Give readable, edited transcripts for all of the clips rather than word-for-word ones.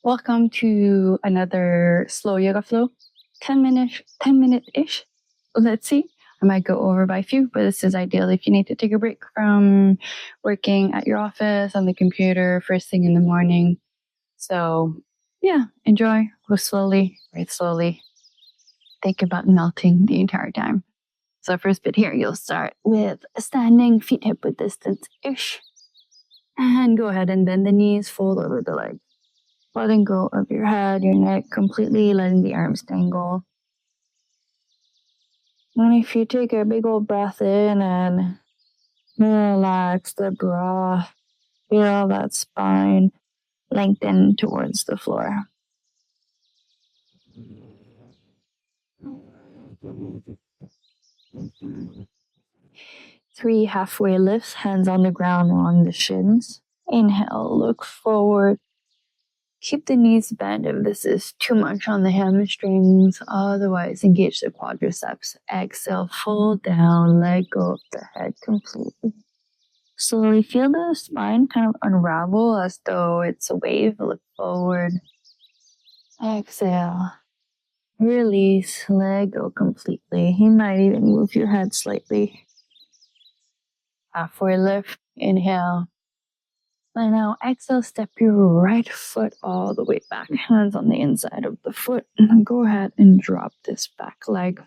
Welcome to another slow yoga flow. 10-minute-ish. Let's see. I might go over by a few, but this is ideal if you need to take a break from working at your office on the computer first thing in the morning. So yeah, enjoy, go slowly, breathe slowly. Think about melting the entire time. So first bit here, you'll start with standing, feet hip width distance-ish. And go ahead and bend the knees, fold over the legs. Letting go of your head, your neck, completely letting the arms dangle. And if you take a big old breath in and relax the breath, feel that spine lengthen towards the floor. Three halfway lifts, hands on the ground along the shins. Inhale, look forward. Keep the knees bent if this is too much on the hamstrings. Otherwise, engage the quadriceps. Exhale, fold down, let go of the head completely. Slowly feel the spine kind of unravel as though it's a wave. Look forward. Exhale. Release, let go completely. You might even move your head slightly. Halfway lift, inhale. And now exhale, step your right foot all the way back. Hands on the inside of the foot. And then go ahead and drop this back leg.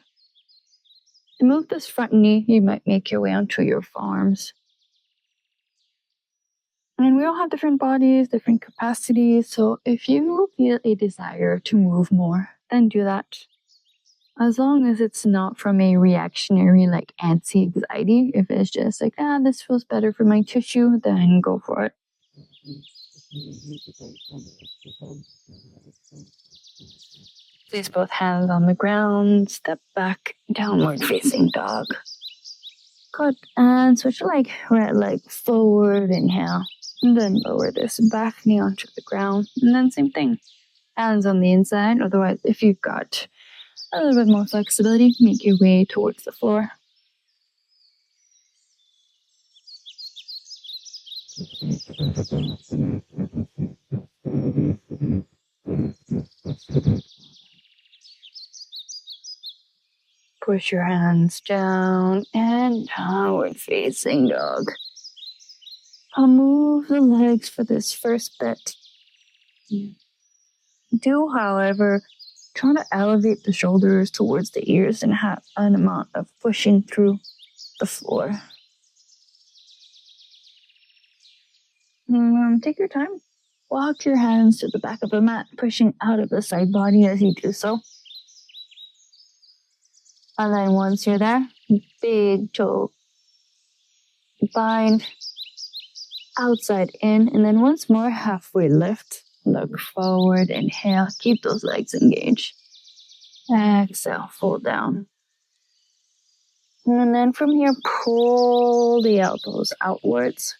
To move this front knee, you might make your way onto your forearms. And we all have different bodies, different capacities. So if you feel a desire to move more, then do that. As long as it's not from a reactionary, like anti-anxiety. If it's just like, this feels better for my tissue, then go for it. Place both hands on the ground, step back, downward facing dog. Good, and switch leg, right leg forward, inhale. And then lower this back knee onto the ground. And then same thing, hands on the inside. Otherwise, if you've got a little bit more flexibility, make your way towards the floor. Push your hands down and downward facing dog. I'll move the legs for this first bit. Do, however, try to elevate the shoulders towards the ears and have an amount of pushing through the floor. Take your time. Walk your hands to the back of the mat, pushing out of the side body as you do so. And then once you're there, big toe bind, outside in, and then once more, halfway lift. Look forward, inhale, keep those legs engaged. Exhale, fold down. And then from here, pull the elbows outwards.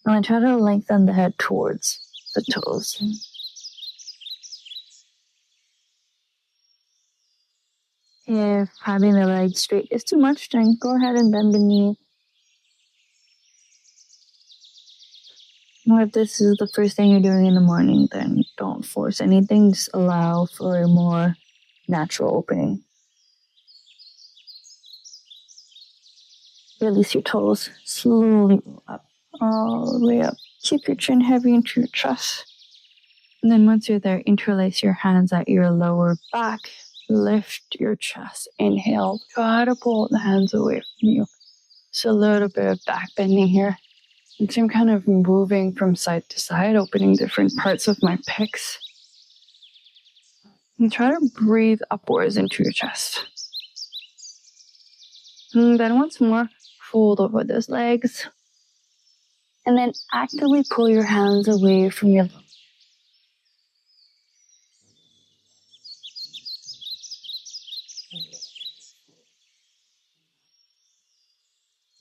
And then try to lengthen the head towards the toes. If having the legs straight is too much, then go ahead and bend the knee. Or if this is the first thing you're doing in the morning, then don't force anything. Just allow for a more natural opening. Release your toes. Slowly roll up. All the way up. Keep your chin heavy into your chest. And then once you're there, interlace your hands at your lower back. Lift your chest. Inhale. Try to pull the hands away from you. So a little bit of back bending here. And so I'm kind of moving from side to side, opening different parts of my pecs. And try to breathe upwards into your chest. And then once more, fold over those legs. And then actively pull your hands away from your lobe.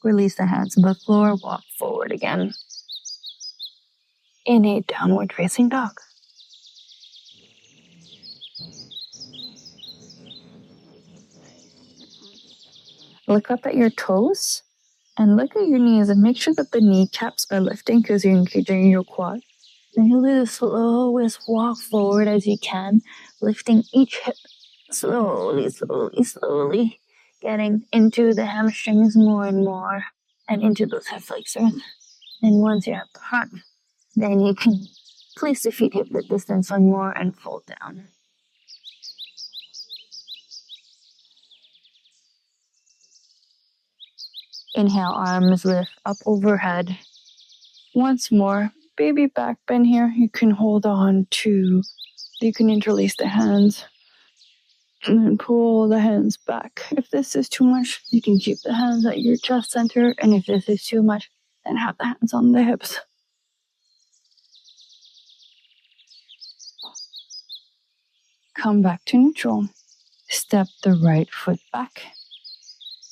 Release the hands on the floor, walk forward again. In a downward facing dog. Look up at your toes and look at your knees and make sure that the kneecaps are lifting because you're engaging your quad. And you'll do the slowest walk forward as you can, lifting each hip slowly, slowly, slowly, getting into the hamstrings more and more and into those hip flexors. And once you're at the front, then you can place the feet hip width distance one more and fold down. Inhale, arms lift up overhead. Once more, baby back bend here. You can hold on to, you can interlace the hands and then pull the hands back. If this is too much, you can keep the hands at your chest center. And if this is too much, then have the hands on the hips. Come back to neutral. Step the right foot back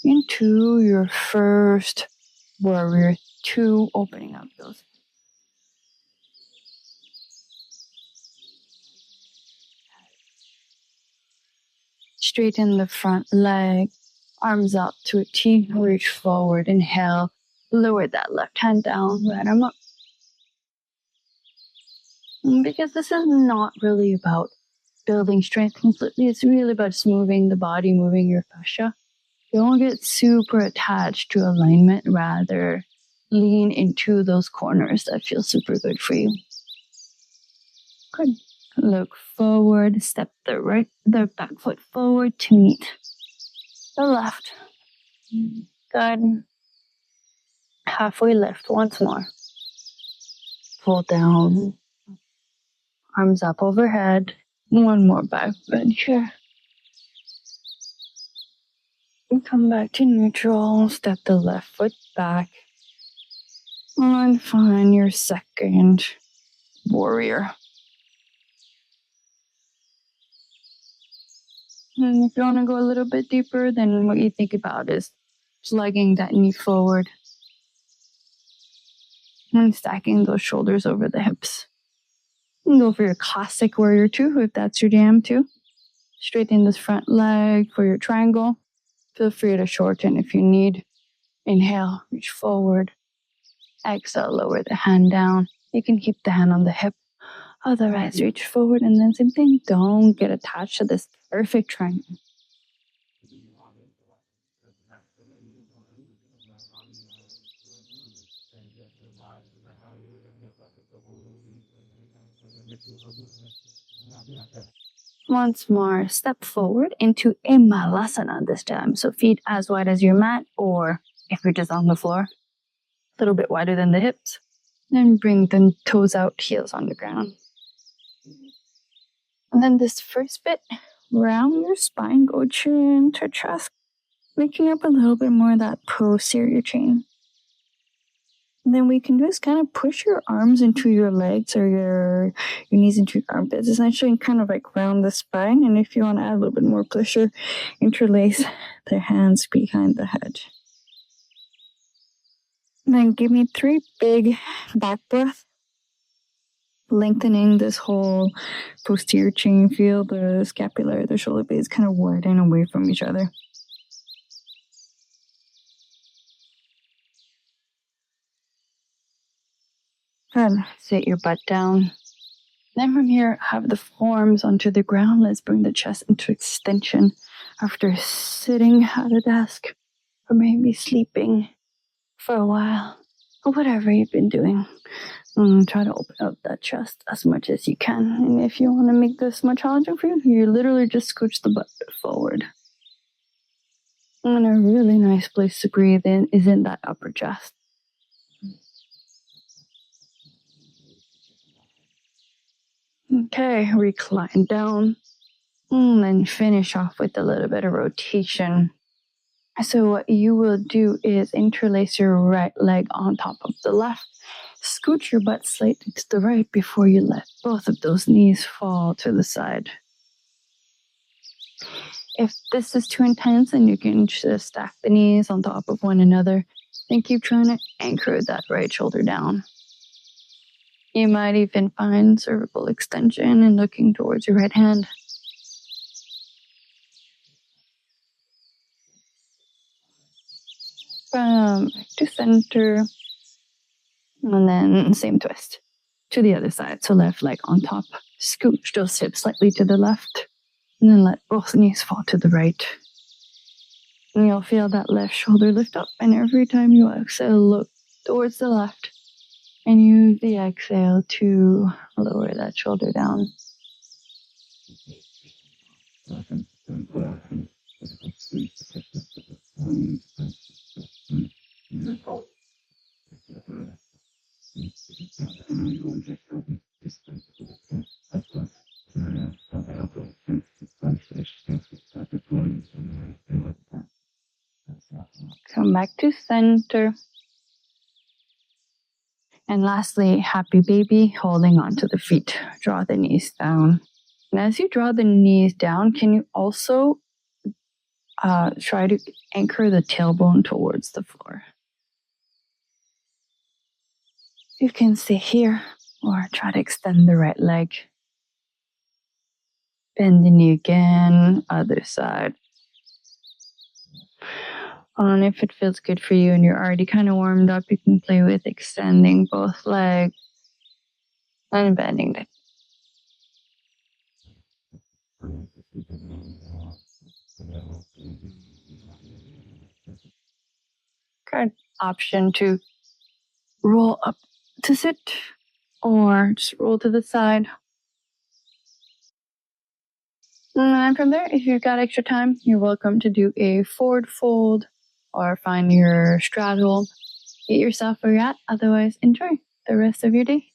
into your first warrior two, opening up those. Straighten the front leg, arms up to a T, reach forward, inhale, lower that left hand down, right arm up. Because this is not really about building strength completely, it's really about just moving the body, moving your fascia. Don't get super attached to alignment, rather lean into those corners that feel super good for you. Good. Look forward, step the back foot forward to meet the left. Good. Halfway lift once more. Pull down. Arms up overhead. One more back bend here. And come back to neutral. Step the left foot back. And find your second warrior. And if you want to go a little bit deeper, then what you think about is slugging that knee forward and stacking those shoulders over the hips. You can go for your classic warrior two if that's your jam too. Straighten this front leg for your triangle. Feel free to shorten if you need. Inhale, reach forward. Exhale, lower the hand down. You can keep the hand on the hip. Otherwise, reach forward and then same thing. Don't get attached to this perfect triangle. Once more, step forward into a malasana this time. So feet as wide as your mat, or if you're just on the floor, a little bit wider than the hips. Then bring the toes out, heels on the ground. And then this first bit, round your spine, go chin to chest, waking up a little bit more of that posterior chain. And then we can just kind of push your arms into your legs or your knees into your armpits, essentially, and kind of like round the spine. And if you want to add a little bit more pressure, interlace the hands behind the head. And then give me 3 big back breaths, lengthening this whole posterior chain. Feel the scapula, the shoulder blades kind of widen away from each other. Good. Sit your butt down. Then from here, have the forearms onto the ground. Let's bring the chest into extension after sitting at a desk or maybe sleeping for a while or whatever you've been doing. Try to open up that chest as much as you can. And if you want to make this more challenging for you, you literally just scooch the butt forward. And a really nice place to breathe in is in that upper chest. Okay, recline down. And then finish off with a little bit of rotation. So what you will do is interlace your right leg on top of the left. Scooch your butt slightly to the right before you let both of those knees fall to the side. If this is too intense, then you can just stack the knees on top of one another. Then keep trying to anchor that right shoulder down. You might even find cervical extension and looking towards your right hand. From back to center. And then same twist. to the other side. So left leg on top. Scooch those hips slightly to the left. And then let both knees fall to the right. And you'll feel that left shoulder lift up. And every time you exhale, look towards the left. And use the exhale to lower that shoulder down. Come back to center. And lastly, happy baby, holding onto the feet. Draw the knees down. And as you draw the knees down, can you also try to anchor the tailbone towards the floor? You can stay here or try to extend the right leg. Bend the knee again, other side. And if it feels good for you and you're already kind of warmed up, you can play with extending both legs and bending the good option to roll up to sit or just roll to the side. And then from there, if you've got extra time, you're welcome to do a forward fold or find your straddle. Get yourself where you're at. Otherwise, enjoy the rest of your day.